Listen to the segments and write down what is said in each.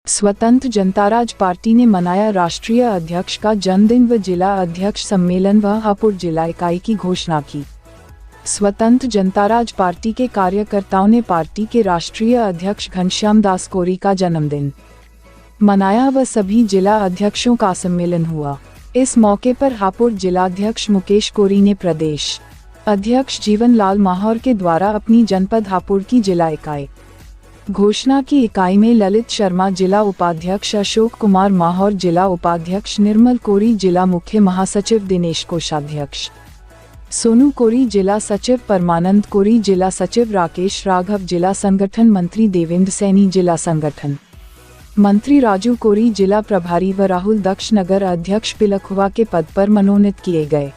स्वतंत्र जनताराज पार्टी ने मनाया राष्ट्रीय अध्यक्ष का जन्मदिन व जिला अध्यक्ष सम्मेलन व हापुड़ जिला इकाई की घोषणा की। स्वतंत्र जनताराज पार्टी के कार्यकर्ताओं ने पार्टी के राष्ट्रीय अध्यक्ष घनश्याम दास कोरी का जन्मदिन मनाया व सभी जिला अध्यक्षों का सम्मेलन हुआ। इस मौके पर हापुड़ जिलाध्यक्ष मुकेश कोरी ने प्रदेश अध्यक्ष जीवन लाल माहौर के द्वारा अपनी जनपद हापुड़ की जिला इकाई घोषणा की। इकाई में ललित शर्मा जिला उपाध्यक्ष, अशोक कुमार माहौर जिला उपाध्यक्ष, निर्मल कोरी जिला मुख्य महासचिव, दिनेश कोषाध्यक्ष, सोनू कोरी जिला सचिव, परमानंद कोरी जिला सचिव, राकेश राघव जिला संगठन मंत्री, देवेंद्र सैनी जिला संगठन मंत्री, राजू कोरी जिला प्रभारी व राहुल दक्ष नगर अध्यक्ष पिलखुवा के पद पर मनोनीत किए गए।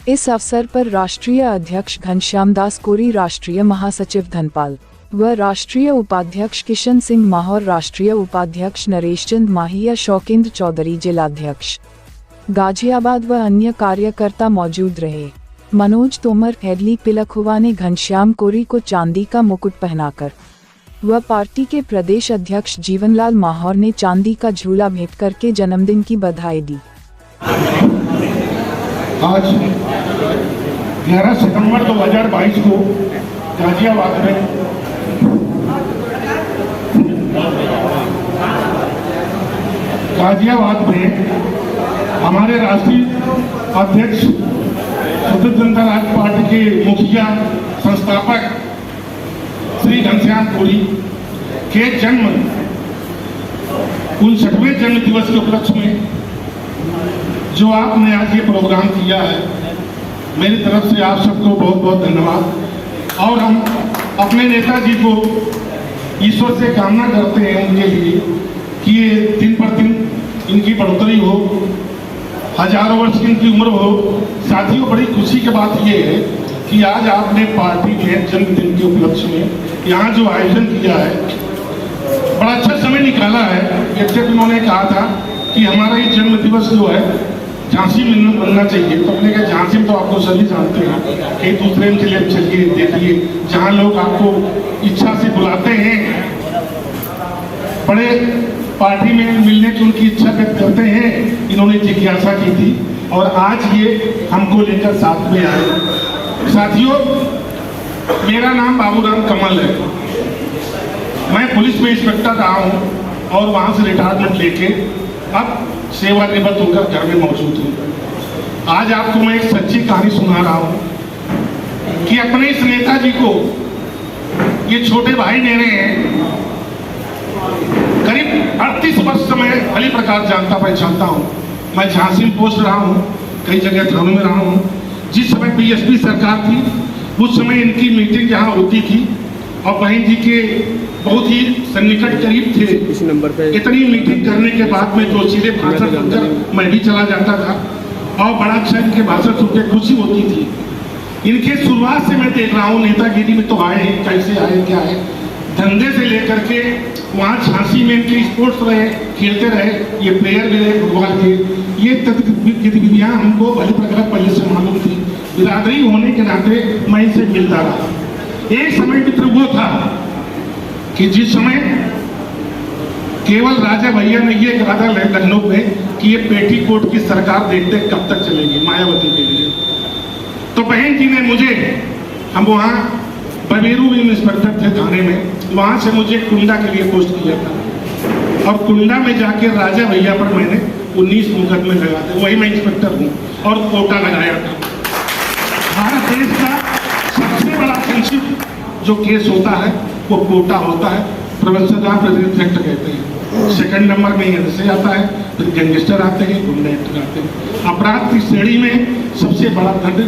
इस अवसर पर राष्ट्रीय अध्यक्ष घनश्याम दास कोरी, राष्ट्रीय महासचिव धनपाल व राष्ट्रीय उपाध्यक्ष किशन सिंह माहौर, राष्ट्रीय उपाध्यक्ष नरेश चंद माहिया, शौकेंद्र चौधरी जिलाध्यक्ष गाजियाबाद व अन्य कार्यकर्ता मौजूद रहे। मनोज तोमर, हेडली पिलखुवा ने घनश्याम कोरी को चांदी का मुकुट पहनाकर व पार्टी के प्रदेश अध्यक्ष जीवनलाल माहौर ने चांदी का झूला भेंट करके जन्मदिन की बधाई दी। आज 11 सितंबर 2022 को गाजियाबाद में हमारे राष्ट्रीय अध्यक्ष स्वतंत्र जनता राज पार्टी के मुखिया संस्थापक श्री घनश्याम कोरी के जन्म 59वें जन्म दिवस के उपलक्ष्य में जो आपने आज ये प्रोग्राम किया है, मेरी तरफ से आप सबको बहुत बहुत धन्यवाद। और हम अपने नेताजी को ईश्वर से कामना करते हैं उनके लिए कि ये दिन पर दिन इनकी बढ़ोतरी हो, हजारों वर्ष की इनकी उम्र हो। साथियों, बड़ी खुशी की बात ये है कि आज आपने पार्टी के जन्मदिन के उपलक्ष्य में यहाँ जो आयोजन किया है, बड़ा अच्छा समय निकाला है। जैसे उन्होंने कहा था कि हमारा ये जन्म दिवस जो है झांसी में बनना चाहिए, तो अपने कहा झांसी में तो आपको सभी जानते हैं, कहीं दूसरे जिले में चलिए देखिए, जहाँ लोग आपको इच्छा से बुलाते हैं, बड़े पार्टी में मिलने की उनकी इच्छा व्यक्त करते हैं। इन्होंने जिज्ञासा की थी और आज ये हमको लेकर साथ में आए। साथियों, मेरा नाम बाबूराम कमल है। मैं पुलिस में इंस्पेक्टर रहा हूँ और वहाँ से रिटायरमेंट लेके अब सेवानिवृत्त होकर घर में मौजूद हूँ। आज आपको मैं एक सच्ची कहानी सुना रहा हूँ कि अपने इस नेताजी को ये छोटे भाई दे रहे हैं। करीब 38 वर्ष से मैं भली प्रकार जानता पहचानता हूँ। मैं झांसी में पोस्ट रहा हूँ, कई जगह धर्म में रहा हूँ। जिस समय बीएसपी सरकार थी उस समय इनकी मीटिंग यहाँ होती थी और बहन जी के बहुत ही सन्निकट करीब थे। इस नंबर पे इतनी मीटिंग करने के बाद में जो सीधे भाषण सुनकर मैं भी चला जाता था और बड़ा अच्छा इनके भाषण सुनकर खुशी होती थी। इनके शुरुआत से मैं देख रहा हूँ नेतागिरी में तो आए हैं, कैसे आए, क्या है, धंधे से लेकर के वहाँ झांसी में इनके स्पोर्ट्स रहे, खेलते रहे, ये प्लेयर भी रहे फुटबॉल के। ये गतिविधियाँ हमको भली प्रकार पहले से मालूम थी। बिरादरी होने के नाते मैं इनसे मिलता रहा। एक समय मित्र वो था कि जिस समय केवल राजा भैया ने ये कहा था लखनऊ में कि ये पेटीकोट की सरकार देखते कब तक चलेगी मायावती के लिए। तो बहन जी ने मुझे, हम वहाँ बबेरू में इंस्पेक्टर थे थाने में, वहाँ से मुझे कुंडा के लिए पोस्ट किया था और कुंडा में जाके राजा भैया पर मैंने 19 मुकदमे लगाए थे। वही मैं इंस्पेक्टर हूँ और कोटा लगाया था। भारत देश का सबसे बड़ा फ्रेंडशिप जो केस होता है वो कोटा होता है। प्रोफेसर एक्ट कहते हैं। सेकंड नंबर में एनएसए आता है, फिर गैंगस्टर आते हैं, गुंडा एक्ट आते हैं। अपराध की श्रेणी में सबसे बड़ा दंड।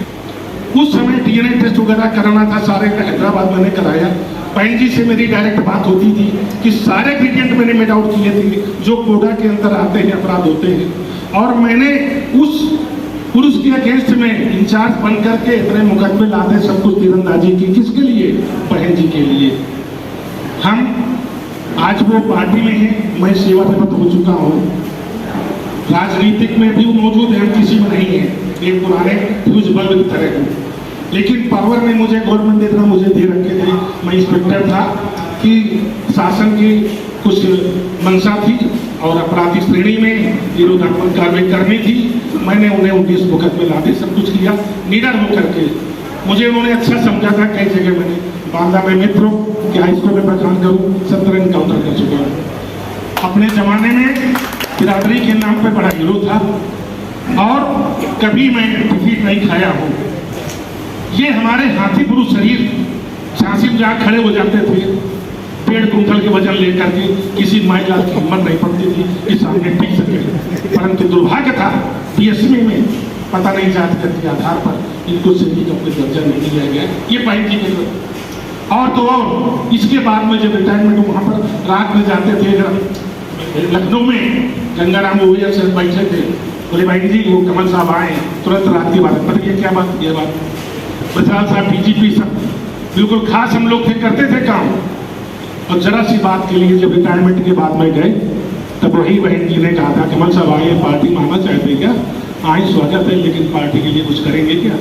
उस समय डीएनए टेस्ट वगैरह कराना था, सारे हैदराबाद मैंने कराया। बहन जी से मेरी डायरेक्ट बात होती थी कि सारे वेरिएंट मैंने मेड आउट किए थे जो कोटा के अंदर आते हैं, अपराध होते हैं। और मैंने उस पुरुष के अगेंस्ट में इंचार्ज बन करके इतने मुकदमे लाते, सब कुछ तीरंदाजी की। किसके लिए? बहन जी के लिए। हम आज वो पार्टी में हैं, मैं सेवानिवृत्त हो चुका हूँ, राजनीतिक में भी मौजूद है, किसी में नहीं है, एक पुराने फ्यूज बल्ब की तरह हूँ। लेकिन पावर में मुझे गवर्नमेंट ने इतना मुझे दे रखे थे। मैं इंस्पेक्टर था कि शासन की कुछ मंशा थी और अपराधिक श्रेणी में विरोधात्मक कार्रवाई करनी थी। मैंने उन्हें 19 मुकदमे लाते सब कुछ किया निडर होकर के। मुझे उन्होंने अच्छा समझा था, कई जगह मैंने बांदा में मित्रों कि हाई स्कूल में प्रधान करूँ, 17 एनकाउंटर कर चुका हूँ। अपने जमाने में बिरादरी के नाम पे बड़ा हीरो था और कभी मैं डिफीट नहीं खाया हूँ। ये हमारे हाथी पुरुष शरीर झांसी में जहाँ खड़े हो जाते थे, पेड़ कुंतल के वजन लेकर के, किसी माई लाल की हिम्मत नहीं पड़ती थी कि सामने टिक सके। परंतु दुर्भाग्य था बीएसपी में पता नहीं जात के आधार पर इनको सैनिक का कोई दर्जा नहीं दिया गया। ये पहली चीज है। और तो और इसके बाद में जब रिटायरमेंट वहाँ पर रात में जाते थे, लखनऊ में गंगाराम ओवैया से बैठे थे, बोले भाई जी वो कमल साहब आए, तुरंत रात की बात पर ये क्या बात, ये बात बसराल साहब डीजीपी सब बिल्कुल खास हम लोग थे, करते थे काम। और जरा सी बात के लिए जब रिटायरमेंट के बाद में गए तब वही बहन जी ने कहा था कमल साहब आए, पार्टी में आना चाहते क्या? आए, स्वागत है, लेकिन पार्टी के लिए कुछ करेंगे क्या?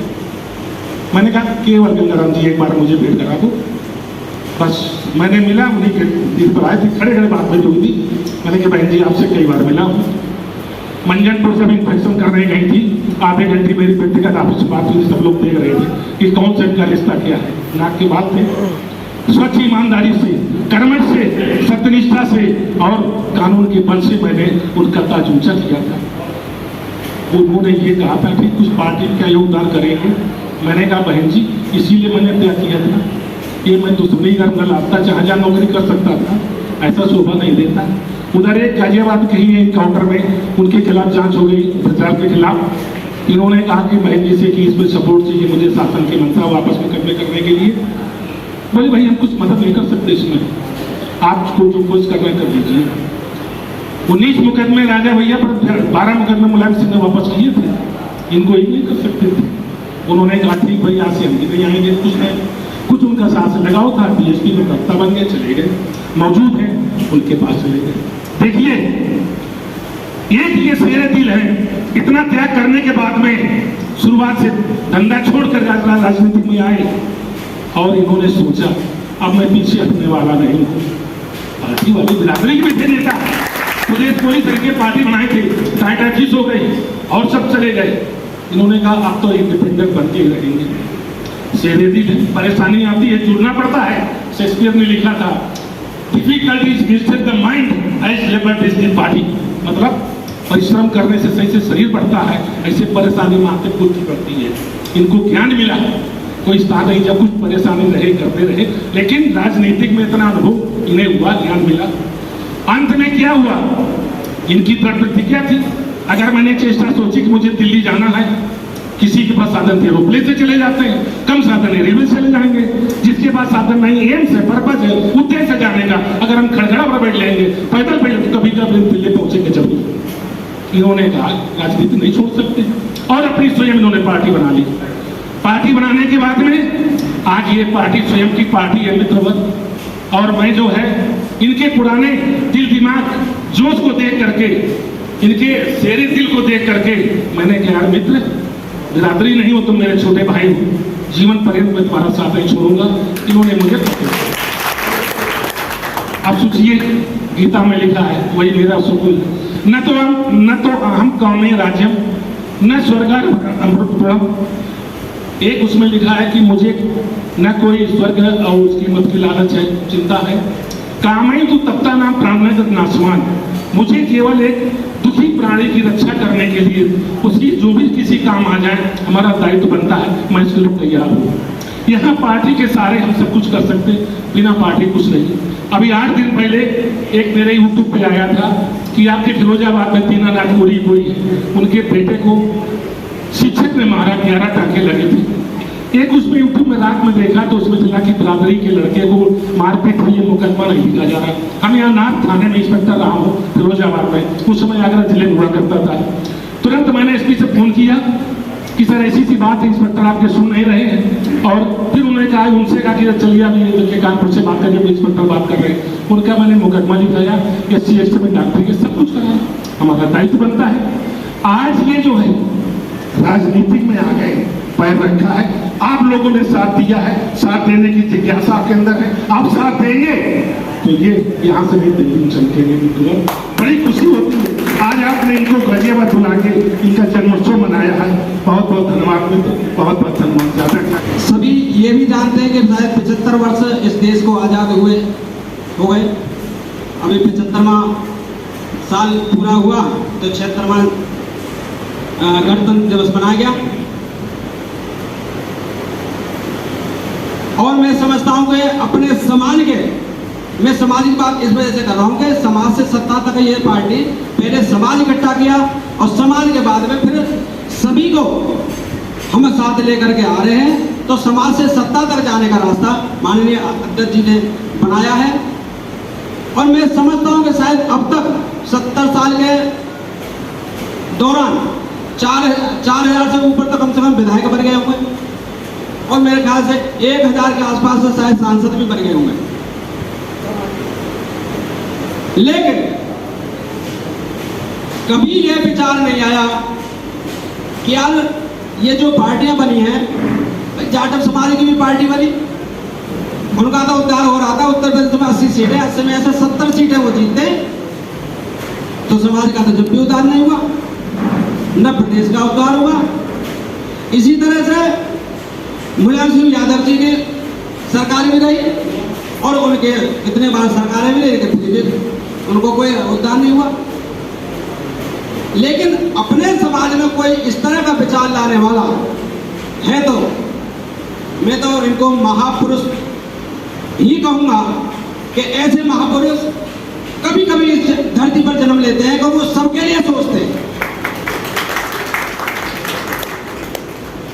मैंने कहा केवल गंगाराम जी एक बार मुझे भेंट करा दो बस। मैंने मिला, उन्हीं के दिल पर आए थे, खड़े खड़े बात में हुई थी। मैंने कहा बहन जी आपसे कई बार मिला हूँ। मंजनपुर जब इंस्पेक्शन करने गई थी, आधे घंटे मेरी व्यक्तिगत आपस से बात हुई, सब लोग देख रहे थे कि कौन सा इनका रिश्ता क्या है। नाक की बात थे, स्वच्छ ईमानदारी से, कर्मठ से, सत्यनिष्ठा से और कानून के बल से मैंने उनका ताज ऊंचा किया था। उन्होंने ये कहा था कि कुछ पार्टी का योगदान करेंगे। मैंने कहा बहन जी इसीलिए मैंने तय किया था कि मैं दुश्मनी का लाता जहाँ जहाँ नौकरी कर सकता था, ऐसा शोभा नहीं देता। उधर एक गाजियाबाद कहीं एनकाउंटर में उनके खिलाफ जांच हो गई, भ्रष्टाचार के खिलाफ। इन्होंने कहा कि बहन जी से कि इसमें सपोर्ट चाहिए मुझे शासन की मंशा वापस मुकदमे करने के लिए। बोले भाई हम कुछ मदद नहीं कर सकते इसमें, आपको जो कुछ करना कर लीजिए। 19 मुकदमे राजा भैया पर 12 मुकदमे मुलायम सिंह ने वापस किए थे, इनको एक नहीं कर सकते थे। उन्होंने कहा ठीक भाई यहाँ से हम नहीं आएंगे। कुछ उनका साथ लगाव था, बीएसपी में प्रवक्ता बन गए, चले गए, मौजूद हैं उनके पास चले गए। देखिए एक ये शेरे दिल है, इतना त्याग करने के बाद में शुरुआत से धंधा छोड़कर राजनीति में आए और इन्होंने सोचा अब मैं पीछे हटने वाला नहीं हूँ। पार्टी वाली बिरादरी के भी थे नेता, मुझे कोई तरीके पार्टी बनाए थे, टाइटाइटिस हो गई और सब चले गए। इन्होंने कहा अब तो इंडिपेंडेंट बनते ही रहेंगे। शेरे दिल, परेशानी आती है, जुड़ना पड़ता है। शेक्सपियर ने लिखा था difficulties visit the mind as labour is the body, मतलब परिश्रम करने से सही से शरीर बढ़ता है, ऐसे परेशानी में आते बुद्धि बढ़ती है। इनको ज्ञान मिला, कोई स्थान नहीं, जब कुछ परेशानी रहे करते रहे, लेकिन राजनीतिक में इतना अनुभव इन्हें हुआ, ज्ञान मिला। अंत में क्या हुआ, इनकी दृढ़ प्रतिज्ञा थी। अगर मैंने चेष्टा सोची कि मुझे दिल्ली जाना है, किसी के पास साधन थे एरोप्लेन से चले जाते हैं, कम साधन है रेलवे से चले जाएंगे। जिसके पास साधन नहीं, एम्स है, पर्पज है, उद्देश्य जाने का, अगर हम खड़खड़ा पर बैठ लेंगे, पैदल बैठ कभी कभी दिल्ली पहुंचेंगे जरूर। इन्होंने कहा राजनीति नहीं छोड़ सकते और अपनी स्वयं इन्होंने पार्टी बना ली। पार्टी बनाने के बाद में आज ये पार्टी स्वयं की पार्टी है मित्रवत। और मैं जो है इनके पुराने दिल दिमाग जोश को देख करके, इनके शेरे दिल को देख करके मैंने कहा यार मित्र, बिरादरी नहीं हो तुम मेरे छोटे भाई हो, जीवन पर्यंत मैं तुम्हारा साथ नहीं छोड़ूंगा। इन्होंने मुझे अब सोचिए गीता में लिखा है, वही मेरा सुकुल, न तो अहम कामे राज्यम न स्वर्ग अमृतपुरम। एक उसमें लिखा है कि मुझे न कोई स्वर्ग और उसकी मत की लालच है, चिंता है। कामई तो तप्ता नाम प्राणगत नासवान, मुझे केवल एक दुखी प्राणी की रक्षा करने के लिए उसकी जो भी किसी काम आ जाए हमारा दायित्व बनता है, मैं इसके लिए तैयार हूँ। यहाँ पार्टी के सारे हम सब कुछ कर सकते, बिना पार्टी कुछ नहीं। अभी 8 दिन पहले एक मेरे यूट्यूब पे आया था कि आपके फिरोजाबाद में तीना नाथ गोरी कोई उनके बेटे को शिक्षक ने मारा, 11 टाँके लगे थे। एक उसमें यूट्यूब में रात में देखा तो उसमें चला कि बिरादरी के लड़के को मारपीट हुई, मुकदमा नहीं लिखा जा रहा। हम यहाँ नाथ थाने में इंस्पेक्टर रहा हूँ फिरोजाबाद में, उस समय आगरा जिले में हुआ करता था। तुरंत मैंने एसपी से फोन किया कि सर ऐसी सी बात है, इंस्पेक्टर आपके सुन नहीं रहे हैं। और फिर उन्होंने कहा, उनसे कहा कि चलिए अभी कानपुर से बात करिए, इंस्पेक्टर बात कर रहे हैं। उनका मैंने मुकदमा लिखाया, SC ST में डॉक्टर के सब कुछ कराया, हमारा दायित्व बनता है। आज ये जो है राजनीतिक में आ गए, पैर रखा है, आप लोगों ने साथ दिया है, साथ देने की जिज्ञासा आपके अंदर है, आप साथ देंगे तो ये यहाँ से भी दिल्ली चमकेंगे मित्रों। बड़ी खुशी होती है आज आपने इनको गाजियाबाद बुला के इनका जन्मोत्सव मनाया है। बहुत बहुत धन्यवाद मित्र, बहुत बहुत धन्यवाद। ज्यादा सभी ये भी जानते हैं कि शायद 75 वर्ष इस देश को आज़ाद हुए हो गए। अभी 75वां साल पूरा हुआ तो 76वां गणतंत्र दिवस मनाया गया। और मैं समझता हूं कि अपने समाज के, मैं सामाजिक बात इस वजह से कर रहा हूं कि समाज से सत्ता तक ये पार्टी पहले समाज इकट्ठा किया और समाज के बाद में फिर सभी को हम साथ लेकर के आ रहे हैं। तो समाज से सत्ता तक जाने का रास्ता माननीय अध्यक्ष जी ने बनाया है। और मैं समझता हूं कि शायद अब तक 70 साल के दौरान 4000 से ऊपर तक कम से कम विधायक बन गए होंगे और मेरे ख्याल से 1000 के आसपास से शायद सांसद भी बन गए होंगे। लेकिन कभी यह विचार नहीं आया कि यार ये जो पार्टियां बनी हैं, जाटव समाज की भी पार्टी बनी, उनका तो उद्धार हो रहा था। उत्तर प्रदेश में 80 सीटें, 80 में ऐसे 70 सीटें वो जीतते तो समाज का तो जब भी उद्धार नहीं हुआ, न प्रदेश का उद्धार हुआ। इसी तरह से मुलायम सिंह यादव जी की सरकार भी रही और उनके इतने बार सरकारें भी रही, लेकिन फिर भी उनको कोई उद्धार नहीं हुआ। लेकिन अपने समाज में कोई इस तरह का विचार लाने वाला है तो मैं तो इनको महापुरुष ही कहूंगा कि ऐसे महापुरुष कभी कभी इस धरती पर जन्म लेते हैं कि वो सबके लिए सोचते हैं।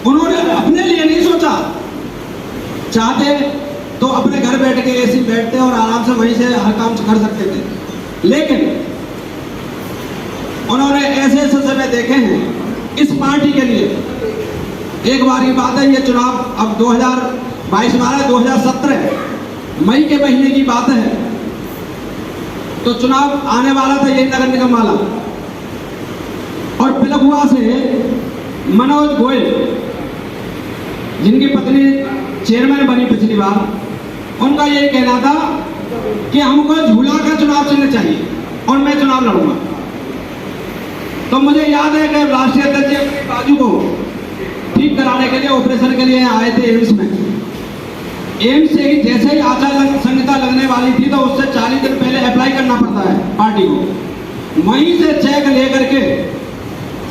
उन्होंने अपने लिए नहीं सोचा, चाहते तो अपने घर बैठ के एसी बैठते और आराम से वहीं से हर काम कर सकते थे। लेकिन उन्होंने ऐसे ऐसे समय देखे हैं इस पार्टी के लिए। एक बार की बात है, ये चुनाव अब 2022 में आ रहा है, 2017 मई के महीने की बात है। तो चुनाव आने वाला था यही नगर निगम वाला, और पिलखुआ से मनोज गोयल जिनकी पत्नी चेयरमैन बनी पिछली बार, उनका यही कहना था कि हमको झूला का चुनाव चिन्ह चाहिए और मैं चुनाव लड़ूंगा। तो मुझे याद है कि राष्ट्रीय अध्यक्ष अपने बाजू को ठीक कराने के लिए ऑपरेशन के लिए आए थे एम्स में। एम्स से ही जैसे ही आचार संहिता लगने वाली थी तो उससे 40 दिन पहले अप्लाई करना पड़ता है पार्टी को। वहीं से चेक लेकर के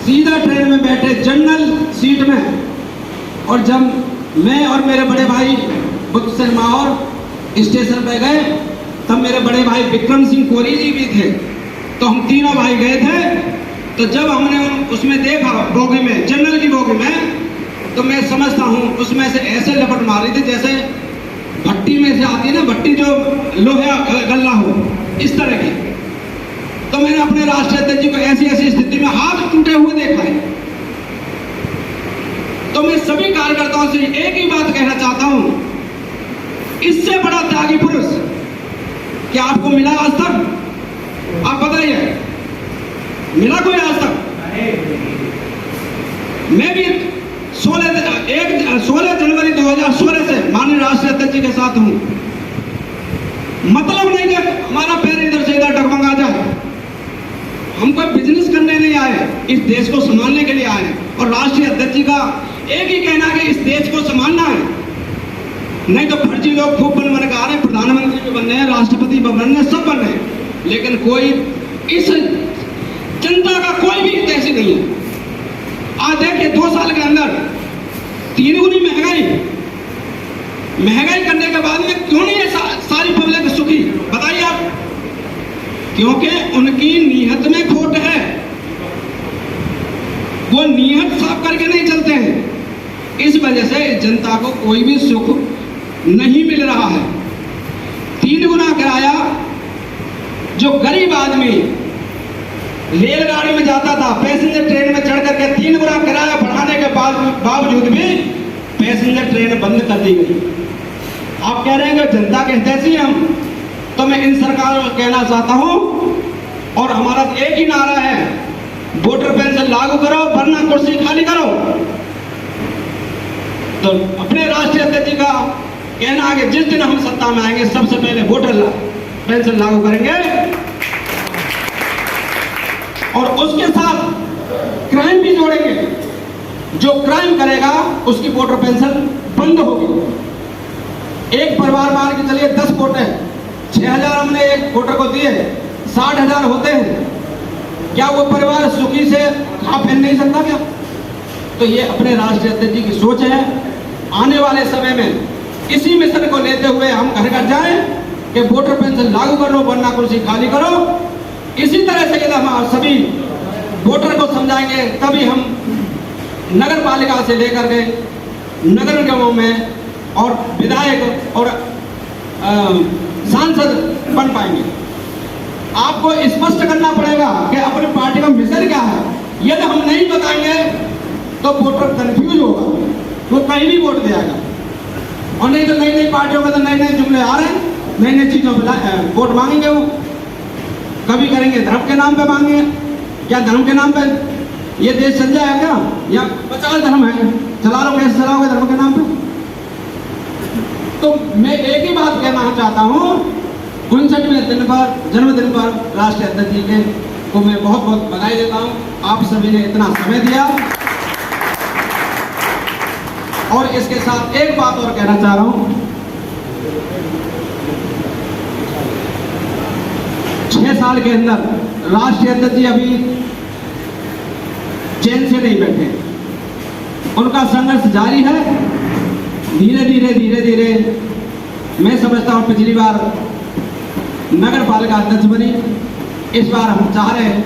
सीधा ट्रेन में बैठे जनरल सीट में, और जब मैं और मेरे बड़े भाई बुद्ध शर्मा और स्टेशन पे गए तब मेरे बड़े भाई विक्रम सिंह कोरी जी भी थे। तो हम तीनों भाई गए थे। तो जब हमने उसमें देखा बोगी में, जनरल की बोगी में, तो मैं समझता हूँ उसमें से ऐसे लपट मारी थी जैसे भट्टी में से आती है ना, भट्टी जो लोहे गल्ला हो, इस तरह की। तो मैंने अपने राष्ट्रीय अध्यक्ष जी को ऐसी ऐसी स्थिति में हाथ टूटे हुए देखा है। तो मैं सभी कार्यकर्ताओं से एक ही बात कहना चाहता हूं, इससे बड़ा त्यागी पुरुष क्या आपको मिला आज तक? आप बताइए, मिला कोई आज तक? मैं भी 16 जनवरी 2016 से माननीय राष्ट्रीय अध्यक्ष जी के साथ हूं। मतलब नहीं कि हमारा पैर इधर से इधर डगमगा जाए। हम कोई बिजनेस करने नहीं आए, इस देश को संभालने के लिए आए। और राष्ट्रीय अध्यक्ष जी का एक ही कहना है कि इस देश को संभालना है। नहीं तो फर्जी लोग खूब बन के आ रहे हैं, प्रधानमंत्री भी बन रहे हैं, राष्ट्रपति भी बन रहे हैं, सब बन रहे हैं, लेकिन कोई इस जनता का कोई भी हितैषी नहीं है। आज देखिए 2 साल के अंदर 3 गुनी महंगाई करने के बाद में क्यों नहीं है सारी पब्लिक सुखी? बताइए आप। क्योंकि उनकी नीयत में खोट है, वो नीयत साफ करके नहीं चलते हैं। इस वजह से जनता को कोई भी सुख नहीं मिल रहा है। 3 गुना किराया जो गरीब आदमी रेलगाड़ी में जाता था, पैसेंजर ट्रेन में चढ़ करके 3 गुना किराया बढ़ाने के बावजूद भी पैसेंजर ट्रेन बंद कर दी गई। आप कह रहे हैं कि जनता के हितैषी हैं हम, तो मैं इन सरकार को कहना चाहता हूं, और हमारा एक ही नारा है, वोटर पेंशन लागू करो वरना कुर्सी खाली करो। तो अपने राष्ट्रीय अध्यक्ष जी का कहना है कि जिस दिन हम सत्ता में आएंगे सबसे पहले वोटर पेंशन लागू करेंगे और उसके साथ क्राइम भी जोड़ेंगे। जो क्राइम करेगा उसकी वोटर पेंशन बंद होगी। एक परिवार मान के चलिए 10 वोट है, 6,000 हमने एक वोटर को दिए, 60,000 होते हैं, क्या वो परिवार सुखी से खा पहन नहीं सकता क्या? तो ये अपने राष्ट्रीय अध्यक्ष जी की सोच है। आने वाले समय में इसी मिशन को लेते हुए हम घर घर जाएं कि वोटर पेंशन लागू करो वरना कुर्सी खाली करो। इसी तरह से यदि हम सभी वोटर को समझाएंगे तभी हम नगर पालिका से लेकर के नगर निगमों में और विधायक और सांसद बन पाएंगे। आपको स्पष्ट करना पड़ेगा कि अपनी पार्टी का मिशन क्या है। यदि हम नहीं बताएंगे तो वोटर कंफ्यूज होगा, वो कहीं भी वोट देगा। और नहीं तो नई नई पार्टियों में तो नए नए जुमले आ रहे हैं, नई नई चीजों पर वोट मांगेंगे। वो कभी करेंगे धर्म के नाम पे मांगेंगे। क्या धर्म के नाम पे ये देश चल जाएगा क्या? या 50 धर्म है, चला लो, कैसे चलाओगे धर्म के नाम पे? तो मैं एक ही बात कहना चाहता हूँ, 59वें दिन पर, जन्मदिन पर राष्ट्रीय अध्यक्ष जी के को मैं बहुत बहुत बधाई देता हूँ। आप सभी ने इतना समय दिया। और इसके साथ एक बात और कहना चाह रहा हूँ, 6 साल के अंदर राष्ट्रीय अध्यक्ष जी अभी चैन से नहीं बैठे, उनका संघर्ष जारी है। धीरे धीरे मैं समझता हूँ पिछली बार नगर पालिका अध्यक्ष बनी, इस बार हम चाह रहे हैं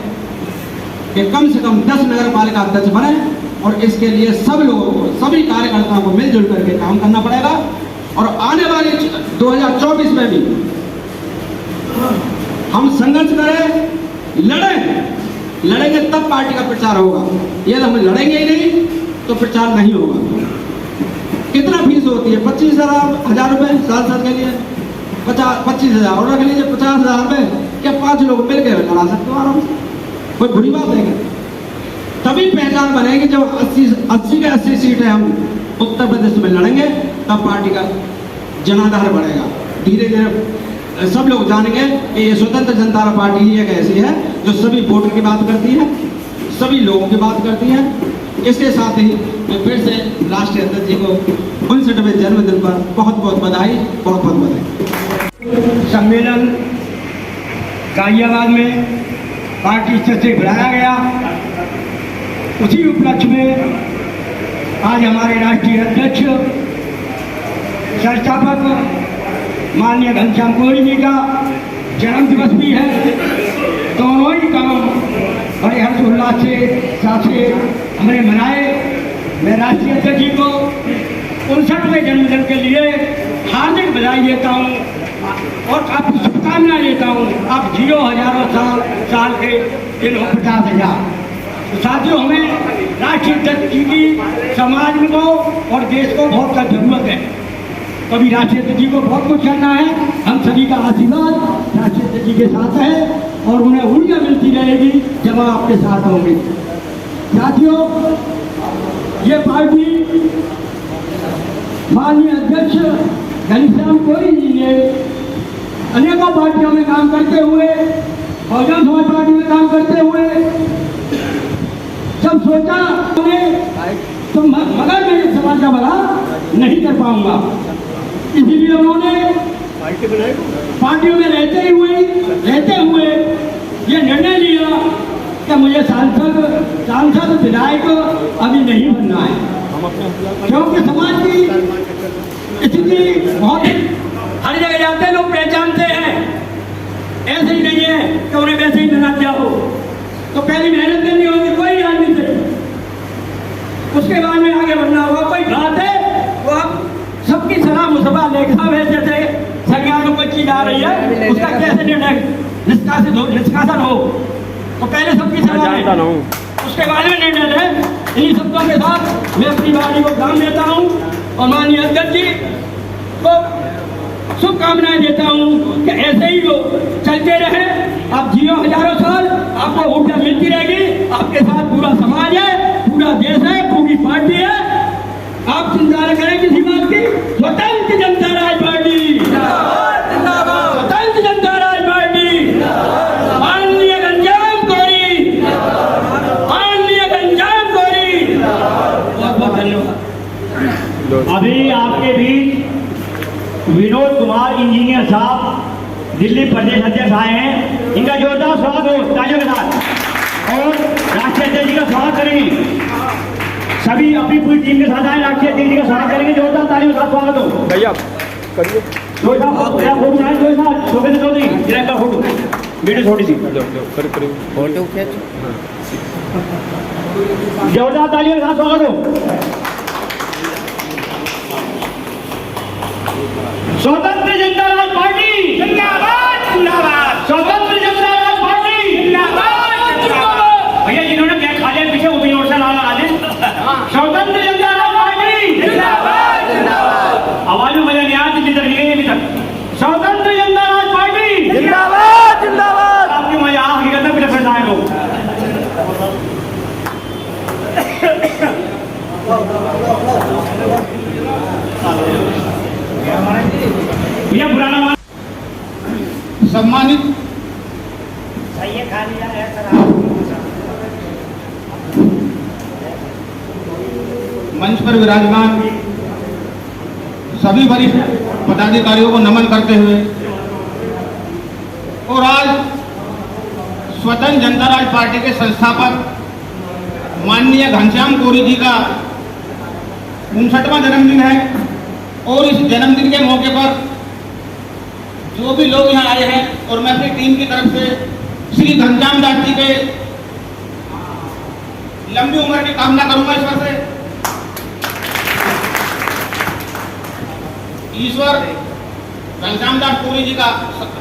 कि कम से कम 10 नगर पालिका अध्यक्ष बने और इसके लिए सब लोगों को, सभी कार्यकर्ताओं को मिलजुल करके काम करना पड़ेगा। और आने वाले 2024 में भी हम संघर्ष करें, लड़ेंगे तब पार्टी का प्रचार होगा। यदि हम लड़ेंगे ही नहीं तो प्रचार नहीं होगा। कितना फीस होती है? 25,000 रुपए साल के लिए, 25,000 और रख लीजिए 50,000 रुपए। क्या 5 लोग मिलकर लड़ा सकते हो आराम से? कोई बुरी बात है क्या? तभी पहचान बनेगी जब 80 के 80 सीटें हम उत्तर प्रदेश में लड़ेंगे, तब पार्टी का जनाधार बढ़ेगा। धीरे धीरे सब लोग जानेंगे कि ये स्वतंत्र जनता पार्टी ही एक ऐसी है जो सभी वोटर की बात करती है, सभी लोगों की बात करती है। इसके साथ ही मैं फिर से राष्ट्रीय अध्यक्ष जी को 59वें जन्मदिन पर बहुत बहुत बधाई, बहुत बहुत बधाई। सम्मेलन गाजियाबाद में पार्टी स्तर से बुलाया गया। उसी उपलक्ष्य में आज हमारे राष्ट्रीय अध्यक्ष संस्थापक माननीय घनश्याम कोहली जी का जन्म दिवस भी है। दोनों ही काम बड़े हर्षोल्लास से साथ से हमने मनाए। मैं राष्ट्रीय अध्यक्ष जी को 59वें जन्मदिन के लिए हार्दिक बधाई देता हूँ और काफ़ी शुभकामनाएं देता हूँ। आप जियो हजारों साल के दिन हो 50,000। तो साथियों, हमें राष्ट्रीय अध्यक्ष जी की समाज को और देश को बहुत का जरूरत है। कभी राष्ट्रीय अध्यक्ष जी को बहुत कुछ करना है। हम सभी का आशीर्वाद राष्ट्रीय अध्यक्ष जी के साथ है और उन्हें ऊर्जा मिलती रहेगी जब आपके साथ होंगे। साथियों, ये पार्टी माननीय अध्यक्ष घनश्याम कोहली जी ने अनेकों पार्टियों में काम करते हुए, बहुजन समाज पार्टी में काम करते हुए जब सोचा तो मगर मैं इस समाज का भला नहीं कर पाऊंगा, इसीलिए उन्होंने पार्टियों में रहते हुए ये निर्णय लिया कि मुझे सांसद विधायक अभी नहीं बनना है, क्योंकि समाज की स्थिति बहुत हर जगह जाते हैं, लोग पहचानते हैं। ऐसे ही नहीं है कि उन्हें वैसे ही बना दिया हो। तो पहली मेहनत करनी होगी कोई आदमी से, उसके बाद में आगे बढ़ना होगा। कोई बात है वो आप सबकी सलाह मुसबा लेखा है, जैसे संज्ञान में कोई चीज आ रही है उसका कैसे निर्णय निष्कासन हो, तो पहले सबकी सलाह लें, उसके बाद में निर्णय लें। इन्हीं शब्दों के साथ मैं अपनी वाणी को काम देता हूँ और माननीय अध्यक्ष जी को शुभकामनाएं देता हूँ कि ऐसे ही वो चलते रहे। आप जियो हजारों साल, आपको ऊर्जा मिलती रहेगी। आपके साथ पूरा समाज है, पूरा देश है, पूरी पार्टी है। आप चिंता न करें किसी बात की। स्वतंत्र जनता राज पार्टी, स्वतंत्र जनता राज प्रदेश अध्यक्ष आए हैं, इनका जोरदार स्वागत हो तालियों के साथ। और राष्ट्रीय अध्यक्ष जी का स्वागत करेंगे, सभी अपनी पूरी टीम के साथ आए, राष्ट्रीय अध्यक्ष जी का स्वागत करेंगे, जोरदार तालियों के साथ स्वागत हो। भैया करिए फोटो उठाए, शोभेंद्र चौधरी जिला का फोटो, वीडियो छोटी सी, फोटो खींच। जोरदार तालियों के साथ स्वागत हो। स्वतंत्र जनता राज पार्टी जिंदाबाद, जिंदाबाद। स्वतंत्र जनता राज पार्टी जिंदाबाद, जिंदाबाद। भैया जिन्होंने क्या खा लिया पीछे वो भी जोर से नारा लगा दें। स्वतंत्र जनता राज पार्टी जिंदाबाद, जिंदाबाद। आवाज में मजा नहीं आया, दिल्ली तक नहीं अभी तक। स्वतंत्र जनता राज पार्टी जिंदाबाद, जिंदाबाद। आपकी मजा हकीकत में फिर आए लोग। भैया पुराना सम्मानित मंच पर विराजमान सभी वरिष्ठ पदाधिकारियों को नमन करते हुए और आज स्वतंत्र जनता राज पार्टी के संस्थापक माननीय घनश्याम कोरी जी का 59वां जन्मदिन है और इस जन्मदिन के मौके पर जो भी लोग यहाँ आए हैं और मैं अपनी टीम की तरफ से श्री घनश्याम दास जी के लंबी उम्र की कामना करूंगा ईश्वर से। ईश्वर घनश्याम दास कोरी जी का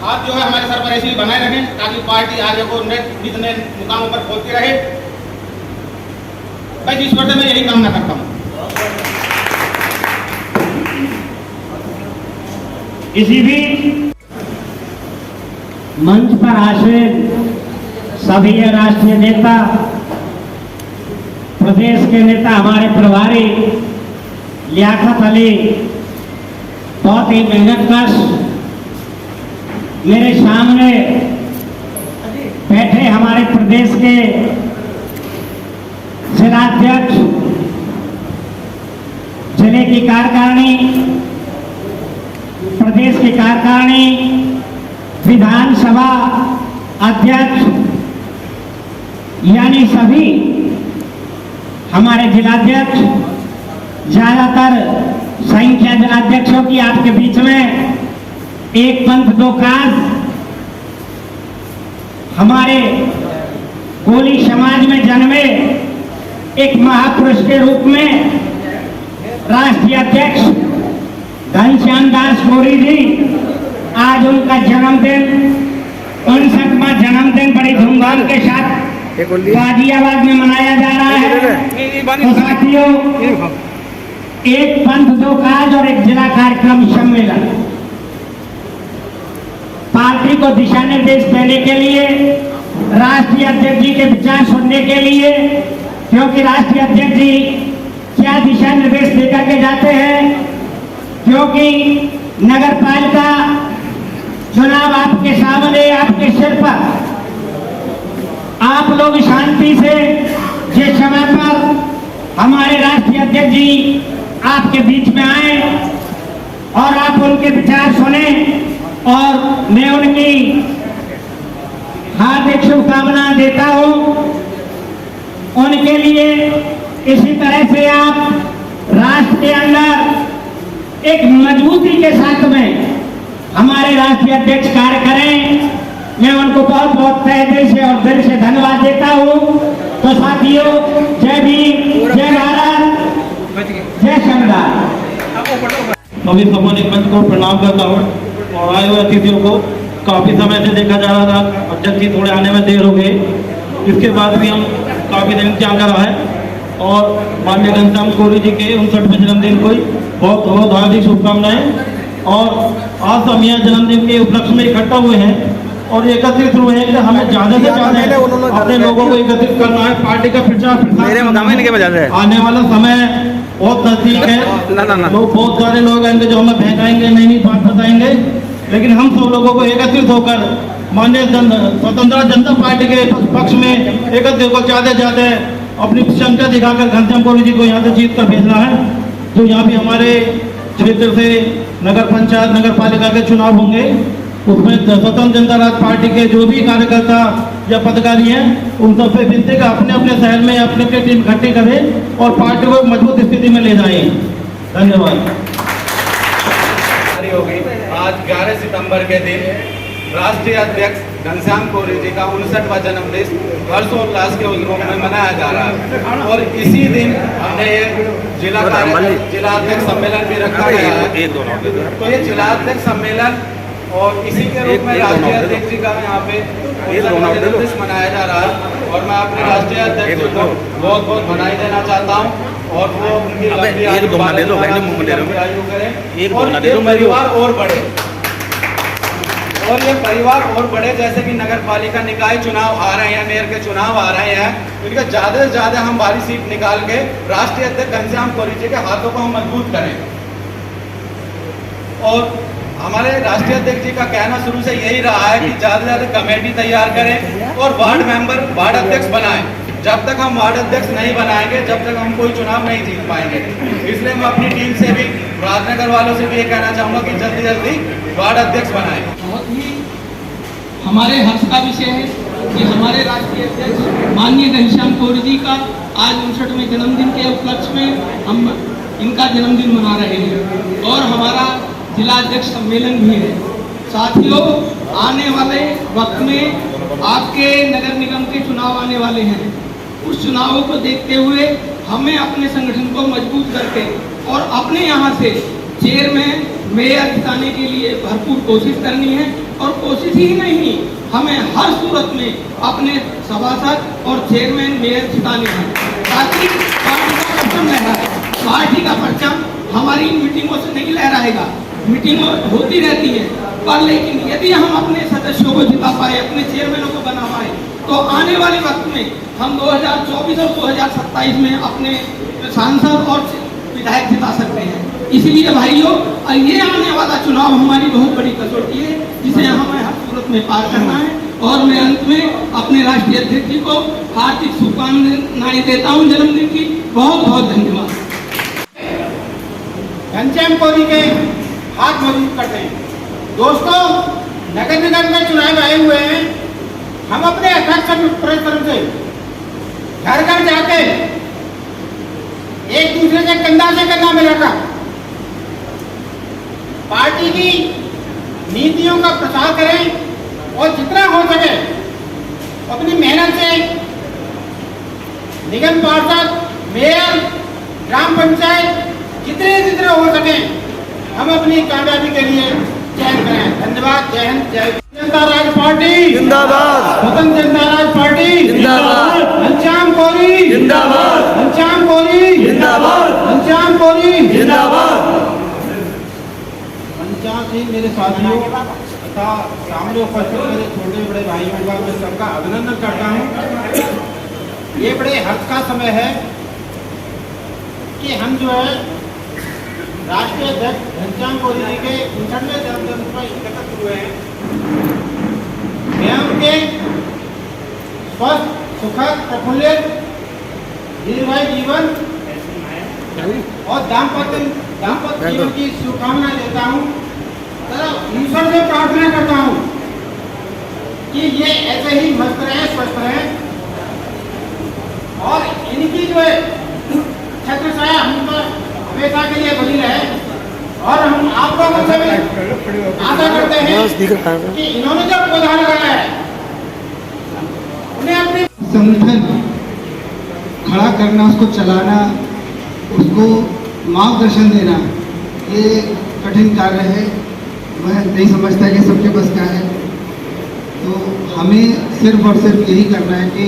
हाथ जो है हमारे सर पर ऐसे ही बनाए रखें ताकि पार्टी आगे को नित नए मुकामों पर पहुंचती रहे। बस ईश्वर से मैं यही कामना करता हूँ। इसी बीच मंच पर आसीन सभी राष्ट्रीय नेता, प्रदेश के नेता, हमारे प्रभारी लियाकत अली बहुत ही मेहनतकश मेरे सामने बैठे हमारे प्रदेश के जिलाध्यक्ष, जिले की कार्यकारिणी, प्रदेश की कार्यकारिणी, विधानसभा अध्यक्ष, यानी सभी हमारे जिलाध्यक्ष, ज्यादातर संख्या जिलाध्यक्षों की आपके बीच में एक पंथ दो काज हमारे कोली समाज में जन्मे एक महापुरुष के रूप में राष्ट्रीय अध्यक्ष घनश्याम दास कोरी जी, आज उनका जन्मदिन 59वां जन्मदिन बड़ी धूमधाम के साथ गाजियाबाद में मनाया जा रहा है। तो साथियों, एक पंथ दो काज और एक जिला कार्यक्रम सम्मेलन पार्टी को दिशा निर्देश देने के लिए, राष्ट्रीय अध्यक्ष जी के विचार सुनने के लिए, क्योंकि राष्ट्रीय अध्यक्ष जी क्या दिशा निर्देश देकर के जाते हैं, क्योंकि नगर पालिका चुनाव आपके सामने, आपके सिर पर, आप लोग शांति से जिस समय पर हमारे राष्ट्रीय अध्यक्ष जी आपके बीच में आए और आप उनके विचार सुने और मैं उनकी हार्दिक शुभकामनाएं देता हूं। उनके लिए इसी तरह से आप राष्ट्र के अंदर एक मजबूती के साथ में हमारे राष्ट्रीय अध्यक्ष कार्य करें। मैं उनको बहुत बहुत तहे दिल से और दिल से धन्यवाद देता हूं। तो साथियों, जय भीम, जय भारत, जय संविधान। सभी सम्मानित मंच को प्रणाम करता हूँ और आए हुए अतिथियों को काफ़ी समय से देखा जा रहा था, अध्यक्ष जी थोड़े आने में देर हो गई, इसके बाद भी हम काफ़ी दिन इंतजार कर रहा है और माननीय घनश्याम कोरी जी के 59वें जन्मदिन को बहुत बहुत हार्दिक शुभकामनाएं। और आज हम यहाँ जन्मदिन के उपलक्ष्य में इकट्ठा हुए हैं और एकत्रित हुए हैं कि हमें ज़्यादा से ज़्यादा अपने लोगों को एकत्रित करना है, पार्टी का प्रचार आने वाला समय बहुत नजदीक है। लोग बहुत सारे लोग आएंगे जो हमें बहकाएंगे, नई बात बताएंगे, लेकिन हम सब लोगों को एकत्रित होकर माननीय स्वतंत्र जनता पार्टी के पक्ष में एकत्रित होकर ज़्यादा से ज़्यादा अपनी क्षमता दिखाकर घनश्याम कोरी जी को यहाँ से जीत कर भेजना है। जो यहाँ भी हमारे क्षेत्र से नगर पंचायत, नगर पालिका के चुनाव होंगे, उसमें स्वतंत्र जनता राज पार्टी के जो भी कार्यकर्ता या पदाधिकारी हैं उन सबसे विनती का अपने अपने शहर में अपने अपने टीम इकट्ठी करें और पार्टी को मजबूत स्थिति में ले जाएं। धन्यवाद। हो गई। आज 11 सितंबर के दिन राष्ट्रीय अध्यक्ष घनश्याम कोरी जी का 59वां जन्मदिन हर्षोल्लास के रूप में मनाया जा रहा है और इसी दिन हमने ये जिला अध्यक्ष सम्मेलन भी रखा गया है। तो ये जिला अध्यक्ष सम्मेलन और इसी के रूप में राष्ट्रीय अध्यक्ष जी का यहाँ पे जन्मदिन मनाया जा रहा है और मैं अपने राष्ट्रीय अध्यक्ष जी को बहुत बहुत बधाई देना चाहता हूँ और वो उनकी लंबी आयु करें और ये परिवार और बढ़े और ये परिवार और बढ़े। जैसे कि नगर पालिका निकाय चुनाव आ रहे हैं, मेयर के चुनाव आ रहे हैं, इनका ज़्यादा से ज़्यादा हम भारी सीट निकाल के राष्ट्रीय अध्यक्ष घनश्याम कोरी जी के हाथों को हम मजबूत करें। और हमारे राष्ट्रीय अध्यक्ष जी का कहना शुरू से यही रहा है कि ज़्यादा से ज़्यादा कमेटी तैयार करें और वार्ड मेंबर वार्ड अध्यक्ष बनाएं। जब तक हम वार्ड अध्यक्ष नहीं बनाएंगे जब तक हम कोई चुनाव नहीं जीत पाएंगे। इसलिए मैं अपनी टीम से भी राजनगर वालों से भी ये कहना चाहूँगा कि जल्दी जल्दी वार्ड अध्यक्ष बनाएं। बहुत ही हमारे हर्ष का विषय है कि हमारे राष्ट्रीय अध्यक्ष माननीय घनश्याम कोरी जी का आज 59वें जन्मदिन के उपलक्ष्य में हम इनका जन्मदिन मना रहे हैं और हमारा जिला अध्यक्ष सम्मेलन भी है। साथियों, आने वाले वक्त में आपके नगर निगम के चुनाव आने वाले हैं। उस चुनावों को देखते हुए हमें अपने संगठन को मजबूत करके और अपने यहाँ से चेयरमैन मेयर जिताने के लिए भरपूर कोशिश करनी है और कोशिश ही नहीं, हमें हर सूरत में अपने सभासद और चेयरमैन मेयर जिताने हैं ताकि पार्टी का परचम लहराए। पार्टी का परचम हमारी इन मीटिंगों से नहीं लहराएगा, मीटिंग होती रहती है, पर लेकिन यदि हम अपने सदस्यों को जिता पाए, अपने चेयरमैनों को बना पाए, तो आने वाले वक्त में हम 2024 और 2027 में अपने सांसद और विधायक जिता सकते हैं। इसलिए भाइयों, ये आने वाला चुनाव हमारी बहुत बड़ी कसौटी है जिसे हमें हर सूरत में पार करना है। और मैं अंत में अपने राष्ट्रीय अध्यक्ष जी को हार्दिक शुभकामनाएं देता हूँ जन्मदिन की। बहुत बहुत धन्यवाद। घनश्याम कोरी के हाथ मजबूत करते हैं। दोस्तों, नगर निगम के चुनाव आए हुए हैं। हम अपने अध्यक्ष परिश्रम से घर घर जाके एक दूसरे से कंधा से कंधा मिलाकर पार्टी की नीतियों का प्रचार करें और जितना हो सके अपनी मेहनत से निगम पार्षद, मेयर, ग्राम पंचायत जितने हो सके हम अपनी कामयाबी के लिए चयन करें। धन्यवाद। जय हिंद, जय जनता राज पार्टी जिंदाबाद, स्वतंत्र जनता राज पार्टी जिंदाबाद, घनश्याम कोरी जिंदाबाद, घनश्याम कोरी जिंदाबाद, घनश्याम कोरी जिंदाबाद। घनश्याम सिंह मेरे साथियों तथा सामने उपस्थित मेरे छोटे बड़े भाइयों का मैं सबका अभिनंदन करता हूँ। ये बड़े हर्ष का समय है कि हम जो है राष्ट्रीय अध्यक्ष घनश्याम कोरी जी के 59वें जन्मदिन पर एकत्रित हुए हैं। मैं उनके स्वस्थ, सुखद, प्रफुल्लित, दीर्घायु जीवन और दाम्पत्य जीवन की शुभकामना देता हूँ। ईश्वर से प्रार्थना करता हूँ कि ये ऐसे ही मस्त रहे, स्वस्थ रहे और इनकी जो है छत्र छाया हम पर हमेशा के लिए बनी रहे। और हम आप लोगों से भी आशा करते हैं कि इन्होंने जो पौधा लगाया है उन्हें अपने संगठन खड़ा करना, उसको चलाना, उसको मार्गदर्शन देना, ये कठिन कार्य है। मैं नहीं समझता कि सबके बस का है। तो हमें सिर्फ और सिर्फ यही करना है कि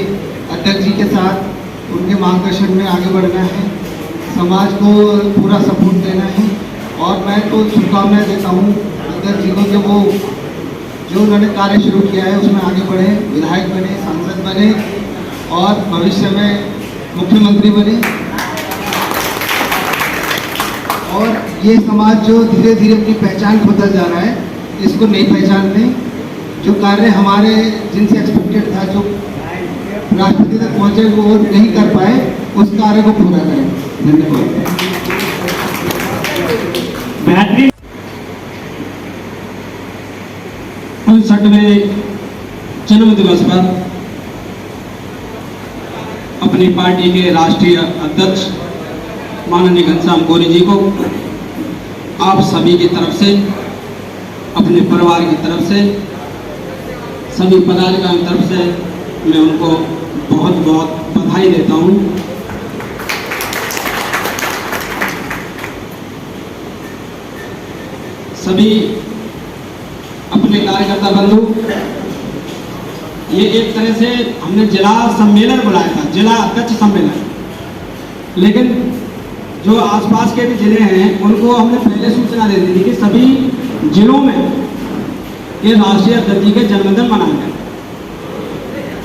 अध्यक्ष जी के साथ उनके मार्गदर्शन में आगे बढ़ना है, समाज को पूरा सपोर्ट देना है। और मैं तो शुभकामनाएं देता हूँ अध्यक्ष जी को कि वो जो उन्होंने कार्य शुरू किया है उसमें आगे बढ़े, विधायक बने, सांसद बने और भविष्य में मुख्यमंत्री बने। और ये समाज जो धीरे धीरे अपनी पहचान खोता जा रहा है, इसको नई पहचान दें। जो कार्य हमारे जिनसे एक्सपेक्टेड था, जो राष्ट्रपति तक पहुँचे, वो नहीं कर पाए, उस कार्य को पूरा करें। धन्यवाद। अपनी पार्टी के राष्ट्रीय अध्यक्ष माननीय घनश्याम कोरी जी को आप सभी की तरफ से, अपने परिवार की तरफ से, सभी पदाधिकारियों की तरफ से मैं उनको बहुत बहुत बधाई देता हूं। सभी अपने कार्यकर्ता बंधु, ये एक तरह से हमने जिला सम्मेलन बुलाया था, जिला अध्यक्ष सम्मेलन, लेकिन जो आसपास के भी जिले हैं उनको हमने पहले सूचना दे दी थी कि सभी जिलों में ये राष्ट्रीय अध्यक्ष जी के जन्मदिन मनाए गए।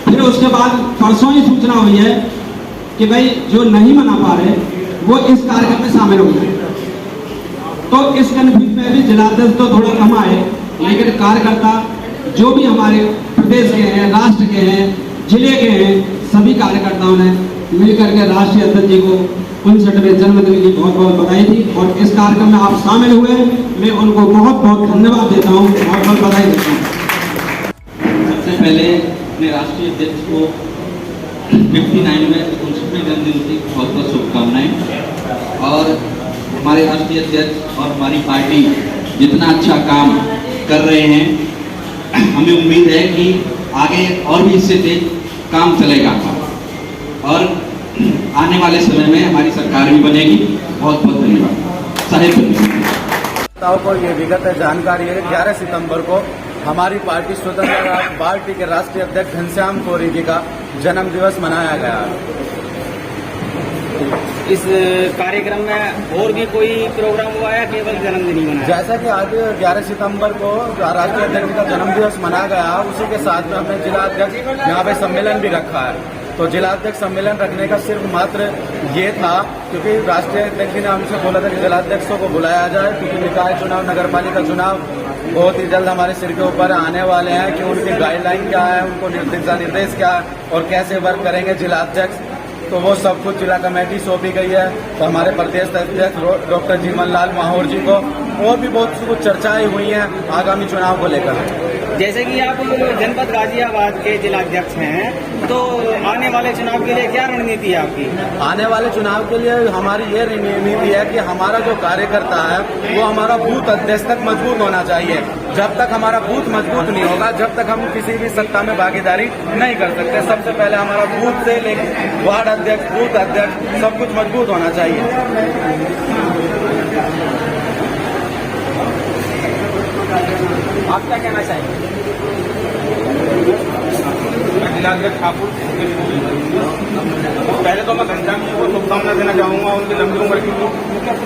फिर उसके बाद परसों ही सूचना हुई है कि भाई जो नहीं मना पा रहे वो इस कार्यक्रम में शामिल हो गए। तो इस कन्फ्यूज में भी जिलाध्यक्ष तो थोड़ा कम आए, लेकिन कार्यकर्ता जो भी हमारे प्रदेश के हैं, राष्ट्र के हैं, जिले के हैं, सभी कार्यकर्ताओं ने मिलकर के राष्ट्रीय अध्यक्ष जी को 59वें जन्मदिन की बहुत बहुत बधाई दी और इस कार्यक्रम में आप शामिल हुए, मैं उनको बहुत बहुत धन्यवाद देता हूँ, बहुत बहुत बधाई देता हूँ। सबसे पहले अपने राष्ट्रीय अध्यक्ष को 59वें 59वें जन्मदिन की बहुत बहुत शुभकामनाएं। और हमारे राष्ट्रीय अध्यक्ष और हमारी पार्टी जितना अच्छा काम कर रहे हैं, हमें उम्मीद है कि आगे और भी इससे तेज काम चलेगा और आने वाले समय में हमारी सरकार भी बनेगी। बहुत बहुत धन्यवाद। साहेब को ये विगत जानकारी है, 11 सितंबर को हमारी पार्टी स्वतंत्र पार्टी के राष्ट्रीय अध्यक्ष घनश्याम कोरी जी का जन्म दिवस मनाया गया। इस कार्यक्रम में और भी कोई प्रोग्राम हुआ है, केवल जन्मदिन ही मनाया? जैसा कि आज 11 सितंबर को राष्ट्रीय अध्यक्ष का जन्म दिवस मनाया गया, उसी के साथ में हमने जिला अध्यक्ष यहाँ पे सम्मेलन भी रखा है। तो जिला अध्यक्ष सम्मेलन रखने का सिर्फ मात्र ये था क्योंकि राष्ट्रीय अध्यक्ष जी ने हमसे बोला था कि जिलाध्यक्षों को बुलाया जाए, क्योंकि निकाय चुनाव, नगर पालिका चुनाव बहुत ही जल्द हमारे सिर के ऊपर आने वाले हैं कि उनकी गाइडलाइन क्या है, उनको दिशा निर्देश क्या है और कैसे वर्क करेंगे जिला अध्यक्ष। तो वो सब कुछ जिला कमेटी सौंपी गई है। तो हमारे प्रदेश अध्यक्ष डॉक्टर जीवन लाल माहौर जी को और भी बहुत कुछ चर्चाएं हुई हैं आगामी चुनाव को लेकर। जैसे कि आप जनपद गाजियाबाद के जिलाध्यक्ष हैं, तो आने वाले चुनाव के लिए क्या रणनीति है आपकी? आने वाले चुनाव के लिए हमारी ये रणनीति है कि हमारा जो कार्यकर्ता है वो हमारा बूथ अध्यक्ष तक मजबूत होना चाहिए। जब तक हमारा बूथ मजबूत नहीं होगा, जब तक हम किसी भी सत्ता में भागीदारी नहीं कर सकते। सबसे पहले हमारा बूथ से लेकर वार्ड अध्यक्ष, बूथ अध्यक्ष सब कुछ मजबूत होना चाहिए। आप क्या कहना चाहेंगे? मैं जिलाध्यक्ष ठाकुर, पहले तो मैं घनश्याम जी को शुभकामनाएं देना चाहूँगा उनकी लंबी उम्र की।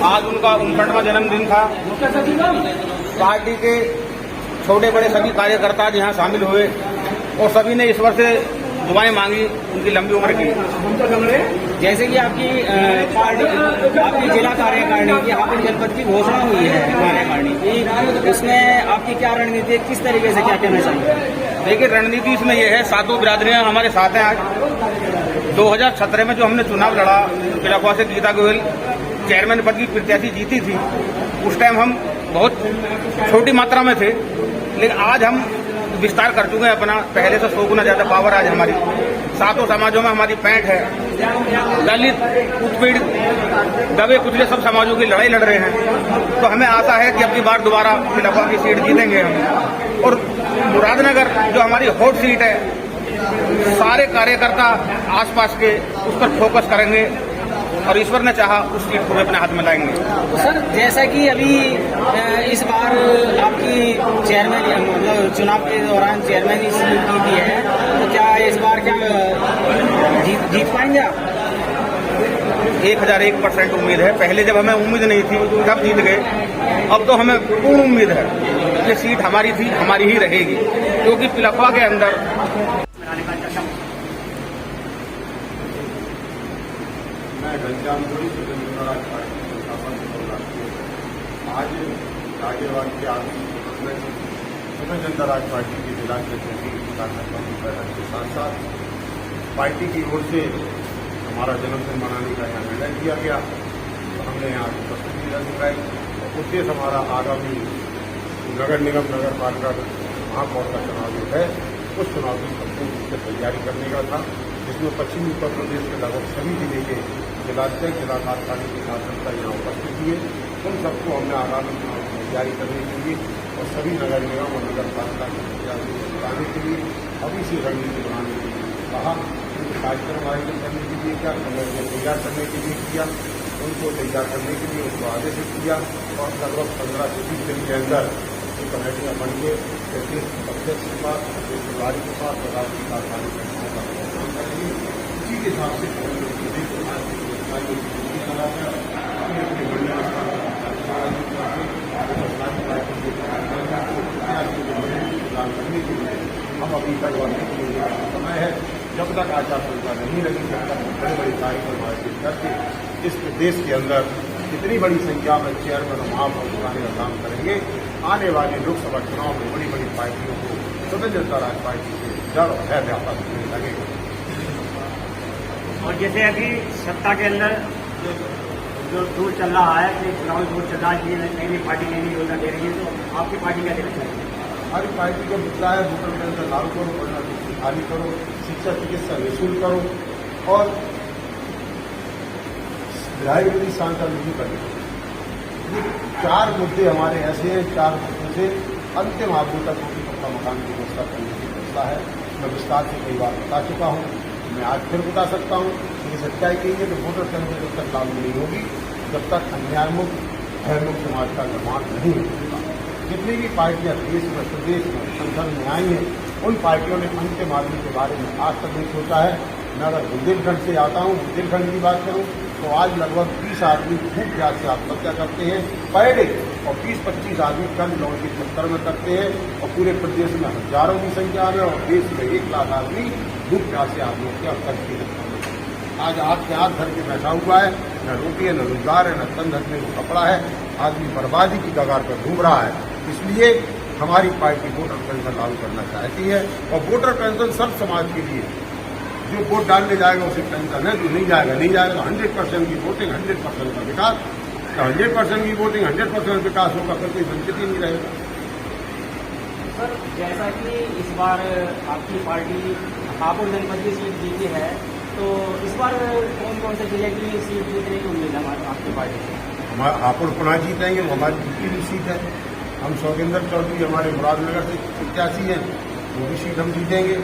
आज उनका 59वां जन्मदिन था। पार्टी के छोटे बड़े सभी कार्यकर्ता यहाँ शामिल हुए और सभी ने ईश्वर से दुआएं मांगी उनकी लंबी उम्र की। जैसे कि आपकी पार्टी, आपकी जिला कार्यकारिणी की हापुड़ जनपद की घोषणा हुई है कार्यकारिणी की, उसमें आपकी क्या रणनीति है, किस तरीके से क्या कहना चाहिए? देखिए, रणनीति इसमें यह है, सातों बिरादरियां हमारे साथ हैं। आज 2017 में जो हमने चुनाव लड़ा, पिलाखुआ से गीता गोयल चेयरमैन पद की प्रत्याशी जीती थी, उस टाइम हम बहुत छोटी मात्रा में थे, लेकिन आज हम विस्तार कर चुके हैं अपना। पहले से 100 गुना ज्यादा पावर आज हमारी सातों समाजों में हमारी पैंठ है। दलित, उत्पीड़ित, दबे कुचले सब समाजों की लड़ाई लड़ रहे हैं। तो हमें आशा है कि अपनी बार दोबारा पिलाखुआ की सीट जीतेंगे हम। और मुरादनगर जो हमारी हॉट सीट है, सारे कार्यकर्ता आसपास के उस पर फोकस करेंगे और ईश्वर ने चाहा उस सीट को भी अपने हाथ में लाएंगे। तो सर, जैसा कि अभी इस बार आपकी चेयरमैन, मतलब चुनाव के दौरान चेयरमैन की सीट जीती है, तो क्या इस बार क्या जीत पाएंगे आप? 1001% उम्मीद है। पहले जब हमें उम्मीद नहीं थी तब जीत गए, अब तो हमें पूर्ण उम्मीद है। ये सीट हमारी थी, हमारी ही रहेगी, क्योंकि पिलाखुआ के अंदर मैं घनश्याम कोरी स्वतंत्र राज पार्टी आज गाजियाबाद के स्वतंत्र जनता राज पार्टी के जिलाध्यक्ष के साथ साथ पार्टी की ओर से हमारा जन्मदिन मनाने का यहाँ निर्णय किया गया। तो हमने यहाँ उपस्थिति दिखाई। उद्देश्य हमारा आगामी नगर निगम, नगर पालिका, महापौर का चुनाव जो है, उस चुनाव की संपूर्ण रूप से तैयारी करने का था, जिसमें पश्चिमी उत्तर प्रदेश के लगभग सभी जिले के जिलाध्यक्ष जिला कार्यकारिणी के कार्यकर्ता यहाँ उपस्थित हुए। उन सबको हमने आगामी चुनाव की तैयारी करने के लिए और सभी नगर निगम और नगर पालिका की तैयारी कराने के लिए अभी से रणनीति बनाने के लिए कहा। उनको कार्यक्रम आयोजन करने के लिए क्या कमेटी तैयार करने के लिए किया, उनको तैयार करने के लिए उनको आदेशित किया और लगभग 15 से 20 दिन के अंदर ये कमेटियाँ बन के प्रदेश अध्यक्ष के पास, प्रदेश प्रभारी के पास और राज्य कार्यकारिणी का काम करेंगे। इसी के हिसाब से प्रदेश अपने मंडल करने के लिए हम अभी तक बढ़ने के लिए समय है। जब तक आचार संहिता नहीं लगी तब तक बड़े बड़े कार्यक्रम आयोजित करके इस प्रदेश के अंदर इतनी बड़ी संख्या में चेयरमैन और महापौर का काम करेंगे। आने वाले लोकसभा चुनाव में बड़ी बड़ी पार्टियों को स्वतंत्र जनता राज पार्टी से डर और भय व्यापक होने लगेगा। और जैसे अभी सत्ता के अंदर जो दौर चल रहा है कि चुनावी दौर चल रहा है, नई नई पार्टी नई नई योजना दे रही है, तो आपकी पार्टी क्या देना चाहिए? हमारी पार्टी का मुद्दा है वोटर पेंशन लागू करो, वरना खाली करो, शिक्षा चिकित्सा निःशुल्क करो और विधायक विधि सांसद निधि करो। ये 4 मुद्दे हमारे ऐसे हैं, 4 मुद्दों से अंतिम आदमी तक रोटी पक्का मकान की व्यवस्था करने की व्यवस्था है। मैं विस्तार से कई बार बता चुका हूँ, मैं आज फिर बता सकता हूँ। ये सच्चाई कही है कि वोटर पेंशन जब तक लागू नहीं होगी जब तक अन्यायमुक्त भयमुक्त समाज का निर्माण नहीं होगा। जितनी भी पार्टियां देश में प्रदेश में संसद में आई हैं उन पार्टियों ने अंतिम आदमी के बारे में आज तक नहीं सोचा है। मैं अगर बुंदेलखंड से आता हूँ, बुंदेलखंड की बात करूँ तो आज लगभग 20 आदमी भूख प्यास से आत्महत्या करते हैं पर डे और 20-25 आदमी कल लौट के चक्कर में करते हैं और पूरे प्रदेश में हजारों की संख्या में और देश में 1 लाख आदमी भूख प्यास से आत्महत्या करते हैं। आज आपके हाथ धर के बैठा हुआ है, न रोटी है, न रोजगार है, न तन धरने को कपड़ा है, आदमी बर्बादी की कगार पर घूम रहा है। इसलिए हमारी पार्टी वोटर पेंशन लागू करना चाहती है और वोटर पेंशन सब समाज के लिए। जो वोट डालने जाएगा उसे पेंशन है, जो नहीं जाएगा नहीं जाएगा। तो 100% की वोटिंग 100% का विकास, तो 100% की वोटिंग 100% विकास होगा, फिर कोई वंचित ही नहीं रहेगा। सर, जैसा कि इस बार आपकी पार्टी हापुड़ जनपद की सीट जीती है, तो इस बार कौन कौन से जिले की सीट जीतने की उम्मीद है आपकी पार्टी से? हमारा हापुड़ पुनः जीतेंगे, वो हमारी जीती हुई सीट है। हम सौगेंद्र चौधरी हमारे मुरादनगर से प्रत्याशी हैं, वो भी सीट हम जीतेंगे।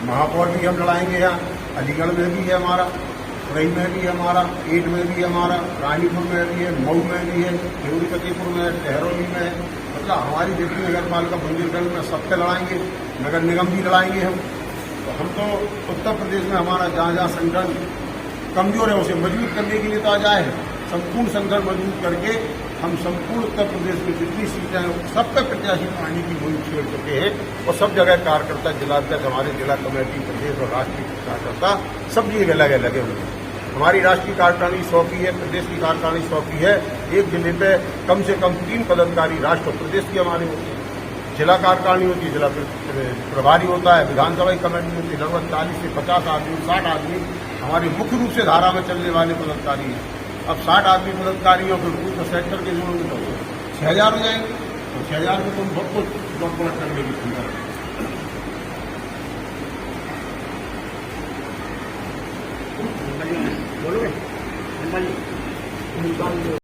महापौर भी हम लड़ाएंगे यहाँ, अलीगढ़ में भी है हमारा, पुरई में भी है हमारा, एट में भी है हमारा, रानीपुर में भी है, मऊ में भी है, देवरी फतेहपुर में है, टहरौली में है। मतलब हमारी जितनी नगर पालिका बुंदेलखंड में सबसे लड़ाएंगे, नगर निगम भी लड़ाएंगे हम। तो हम तो उत्तर प्रदेश में हमारा जहाँ जहाँ संगठन कमजोर है उसे मजबूत करने के लिए तो आज आए हैं। संपूर्ण संगठन मजबूत करके हम संपूर्ण उत्तर प्रदेश में जितनी सीटें हैं सब पे प्रत्याशी पाने की मुहिम छेड़ चुके हैं और सब जगह कार्यकर्ता जिलाध्यक्ष, हमारे जिला कमेटी, प्रदेश और राष्ट्रीय कार्यकर्ता सब जगह लगे हुए हैं। हमारी राष्ट्रीय कार्यकारिणी 100 की है, प्रदेश की कार्यकारिणी 100 की है। एक जिले पे कम से कम 3 पदाधिकारी राष्ट्र और प्रदेश की हमारे होते हैं। जिला कार्यकारिणी होती है, जिला प्रभारी होता है, विधानसभा की कमेटी होती है। लगभग 40 से 50 आदमी, 60 आदमी हमारे मुख्य रूप से धारा में चलने वाले पदाधिकारी हैं। अब 60 आदमी पदाधिकारियों के रूप में सेक्टर के जोड़ों में 6000 हो जाएंगे, तो 6000 में तुम बहुत कुछ डॉक्यूमेंट करने की क्षमता है। बोलोगे?